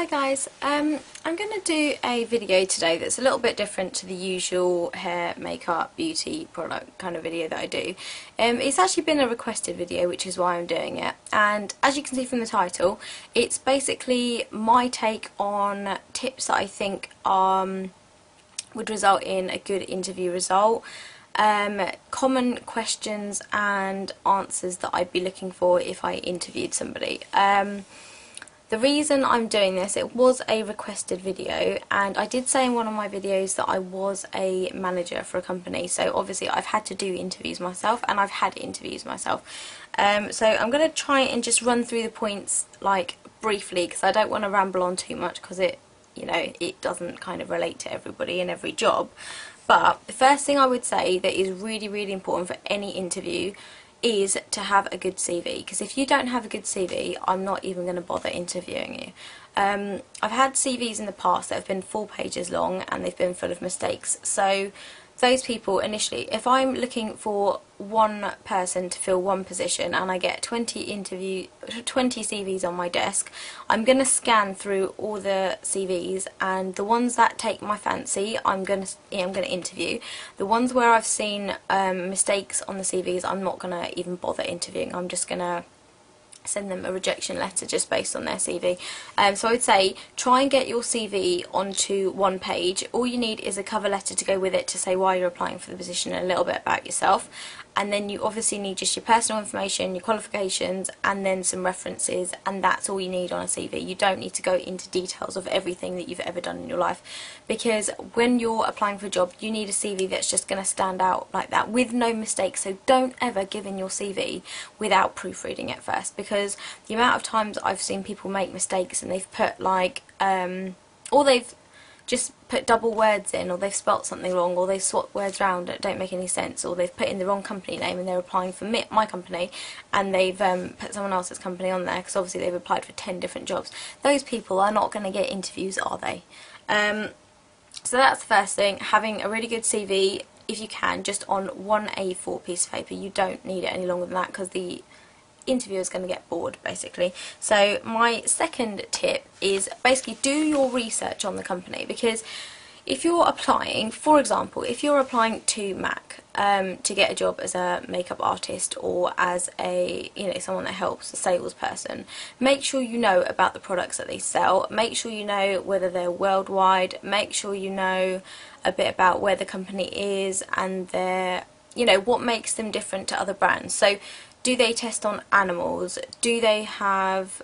Hi guys, I'm going to do a video today that's a little bit different to the usual hair, makeup, beauty, product kind of video that I do. It's actually been a requested video, which is why I'm doing it, and as you can see from the title, it's basically my take on tips that I think would result in a good interview result. Common questions and answers that I'd be looking for if I interviewed somebody. The reason I'm doing this, it was a requested video, and I did say in one of my videos that I was a manager for a company, so obviously I've had to do interviews myself, and I've had interviews myself. So I'm going to try and just run through the points like briefly, because I don't want to ramble on too much, because it doesn't kind of relate to everybody and every job. But the first thing I would say that is really, really important for any interview is to have a good CV, because if you don't have a good CV, I'm not even going to bother interviewing you. I've had CVs in the past that have been 4 pages long and they've been full of mistakes, so those people initially, if I'm looking for one person to fill one position and I get 20 CVs on my desk, I'm going to scan through all the CVs, and the ones that take my fancy I'm going to interview. The ones where I've seen mistakes on the CVs, I'm not going to even bother interviewing. I'm just going to send them a rejection letter just based on their CV. So I would say try and get your CV onto one page. All you need is a cover letter to go with it to say why you're applying for the position and a little bit about yourself, and then you obviously need just your personal information, your qualifications, and then some references, and that's all you need on a CV. You don't need to go into details of everything that you've ever done in your life, because when you're applying for a job you need a CV that's just going to stand out like that with no mistakes. So don't ever give in your CV without proofreading it first, because the amount of times I've seen people make mistakes and they've put like or they've just put double words in, or they've spelt something wrong, or they've swapped words around that don't make any sense, or they've put in the wrong company name and they're applying for my company and they've put someone else's company on there because obviously they've applied for 10 different jobs. Those people are not going to get interviews, are they? So that's the first thing, having a really good CV, if you can, just on one A4 piece of paper. You don't need it any longer than that, because the interviewer is going to get bored basically. So my second tip is basically do your research on the company, because if you're applying, for example, if you're applying to MAC to get a job as a makeup artist or as a someone that helps, a salesperson, make sure you know about the products that they sell, make sure you know whether they're worldwide, make sure you know a bit about where the company is and their what makes them different to other brands. So do they test on animals? Do they have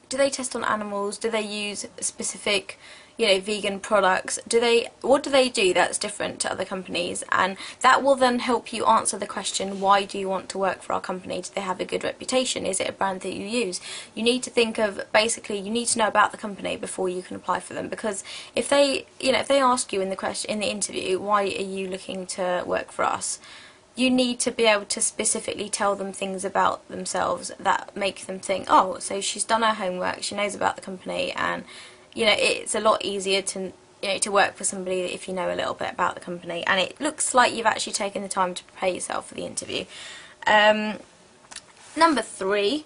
test on animals? Do they use specific vegan products? What do they do that's different to other companies? And that will then help you answer the question, why do you want to work for our company? Do they have a good reputation? Is it a brand that you use? You need to think of, basically you need to know about the company before you can apply for them, because if they if they ask you in the interview, why are you looking to work for us, you need to be able to specifically tell them things about themselves that make them think, oh, so she's done her homework, she knows about the company, and it's a lot easier to to work for somebody if you know a little bit about the company, and it looks like you've actually taken the time to prepare yourself for the interview. Number 3,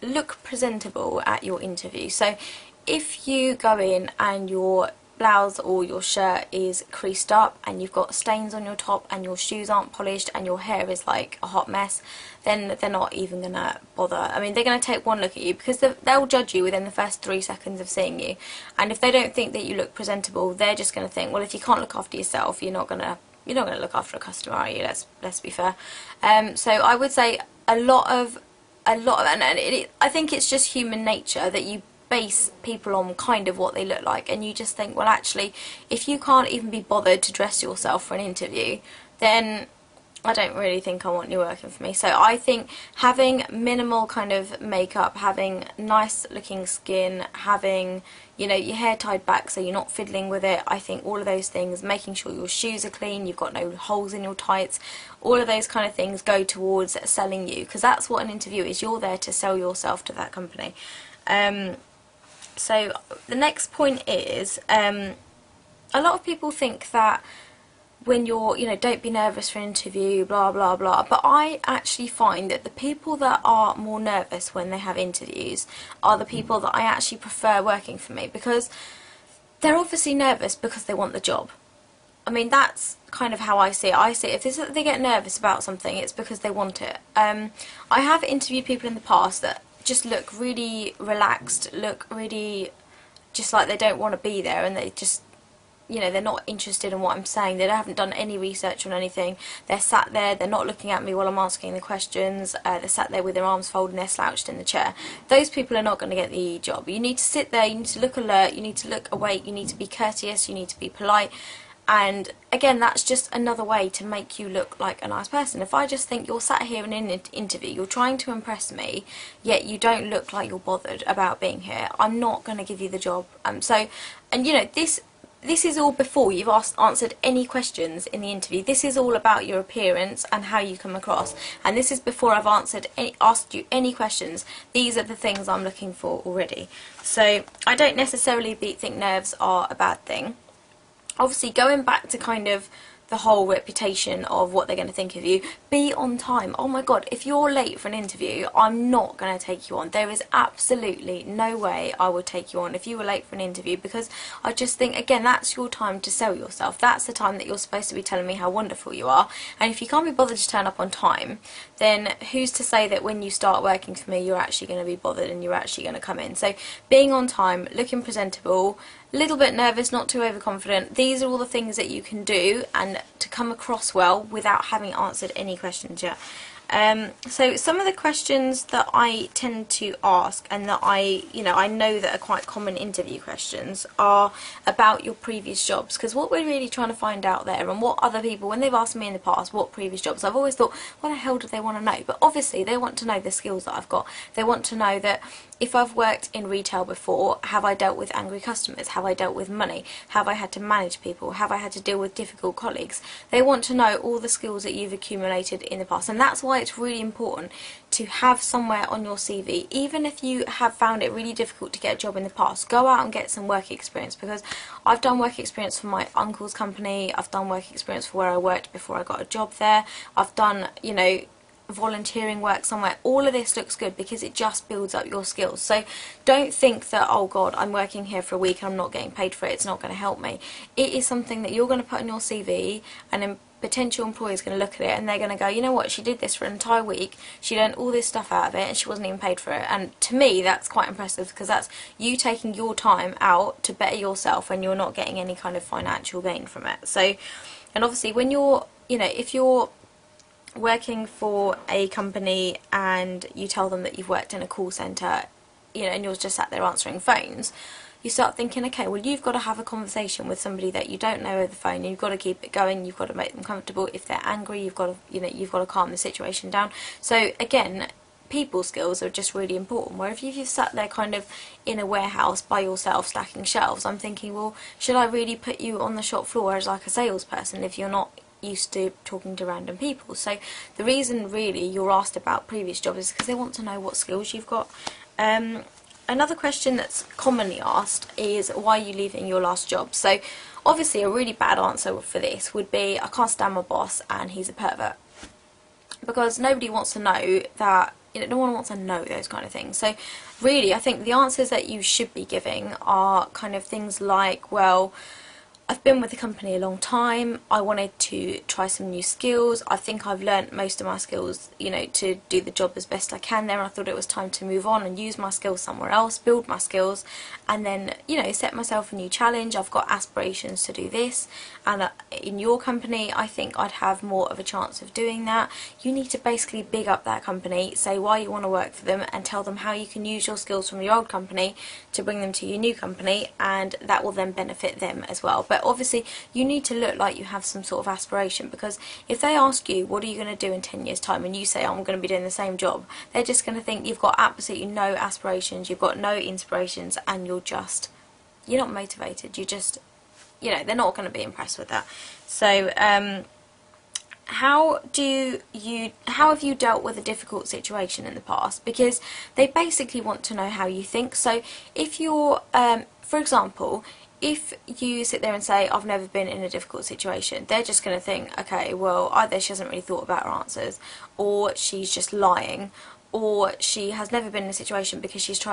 look presentable at your interview. So if you go in and your blouse or your shirt is creased up and you've got stains on your top and your shoes aren't polished and your hair is like a hot mess, then they're not even going to bother. I mean, they're going to take one look at you, because they'll judge you within the first 3 seconds of seeing you, and if they don't think that you look presentable, they're just going to think, well, if you can't look after yourself, you're not going to look after a customer, are you? Let's be fair. So I would say a lot of I think it's just human nature that you base people on kind of what they look like, and you just think, well, actually, if you can't even be bothered to dress yourself for an interview, then I don't really think I want you working for me. So I think having minimal kind of makeup, having nice looking skin, having your hair tied back so you're not fiddling with it, I think all of those things, making sure your shoes are clean, you've got no holes in your tights, all of those kind of things go towards selling you, because that's what an interview is. You're there to sell yourself to that company. So the next point is, a lot of people think that when you're, don't be nervous for an interview, blah blah blah, but I actually find that the people that are more nervous when they have interviews are the people that I actually prefer working for me, because they're obviously nervous because they want the job. I mean, that's kind of how I see it. I see it, if they get nervous about something, it's because they want it. I have interviewed people in the past that just look really relaxed, look really just like they don't want to be there, and they just, they're not interested in what I'm saying. They haven't done any research on anything. They're sat there, they're not looking at me while I'm asking the questions. They're sat there with their arms folded and they're slouched in the chair. Those people are not going to get the job. You need to sit there, you need to look alert, you need to look awake, you need to be courteous, you need to be polite. And again, that's just another way to make you look like a nice person. If I just think you're sat here in an interview, you're trying to impress me, yet you don't look like you're bothered about being here, I'm not going to give you the job. This is all before you've answered any questions in the interview. This is all about your appearance and how you come across. And this is before I've asked you any questions. These are the things I'm looking for already. So I don't necessarily think nerves are a bad thing. Obviously, going back to kind of the whole reputation of what they're going to think of you, be on time. Oh my god, if you're late for an interview, I'm not going to take you on. There is absolutely no way I would take you on if you were late for an interview, because I just think, again, that's your time to sell yourself. That's the time that you're supposed to be telling me how wonderful you are. And if you can't be bothered to turn up on time, then who's to say that when you start working for me, you're actually going to be bothered and you're actually going to come in. So being on time, looking presentable, a little bit nervous, not too overconfident. These are all the things that you can do and to come across well without having answered any questions yet. So some of the questions that I tend to ask and that I know that are quite common interview questions are about your previous jobs, because what we're really trying to find out there, and what other people, when they've asked me in the past what previous jobs, I've always thought, what the hell do they want to know? But obviously they want to know the skills that I've got. They want to know that if I've worked in retail before, have I dealt with angry customers? Have I dealt with money? Have I had to manage people? Have I had to deal with difficult colleagues? They want to know all the skills that you've accumulated in the past, and that's why it's really important to have somewhere on your CV, even if you have found it really difficult to get a job in the past, go out and get some work experience, because I've done work experience for my uncle's company, I've done work experience for where I worked before I got a job there, I've done, volunteering work somewhere. All of this looks good because it just builds up your skills. So don't think that, oh god, I'm working here for a week and I'm not getting paid for it, it's not going to help me. It is something that you're going to put on your CV, and then potential employer's going to look at it and they're going to go, you know what, she did this for an entire week, she learned all this stuff out of it and she wasn't even paid for it. And to me that's quite impressive, because that's you taking your time out to better yourself when you're not getting any kind of financial gain from it. So, and obviously when you're, if you're working for a company and you tell them that you've worked in a call centre, and you're just sat there answering phones, you start thinking, okay, well, you've got to have a conversation with somebody that you don't know over the phone, and you've got to keep it going, you've got to make them comfortable. If they're angry, you've got to, you've got to calm the situation down. So again, people skills are just really important. Where if you've sat there kind of in a warehouse by yourself stacking shelves, I'm thinking, well, should I really put you on the shop floor as like a salesperson if you're not used to talking to random people? So the reason really you're asked about previous jobs is because they want to know what skills you've got. Another question that's commonly asked is, why are you leaving your last job? So obviously a really bad answer for this would be, I can't stand my boss and he's a pervert. Because nobody wants to know that, no one wants to know those kind of things. So really I think the answers that you should be giving are kind of things like, well, I've been with the company a long time, I wanted to try some new skills, I think I've learnt most of my skills, to do the job as best I can there, and I thought it was time to move on and use my skills somewhere else, build my skills, and then, set myself a new challenge. I've got aspirations to do this, and in your company I think I'd have more of a chance of doing that. You need to basically big up that company, say why you want to work for them, and tell them how you can use your skills from your old company to bring them to your new company, and that will then benefit them as well. But obviously you need to look like you have some sort of aspiration, because if they ask you what are you going to do in 10 years time and you say, oh, I'm going to be doing the same job, they're just going to think you've got absolutely no aspirations, you've got no inspirations, and you're not motivated. You just, they're not going to be impressed with that. So how have you dealt with a difficult situation in the past? Because they basically want to know how you think. So if you're for example, if you sit there and say, I've never been in a difficult situation, they're just going to think, okay, well, either she hasn't really thought about her answers, or she's just lying, or she has never been in a situation because she's tried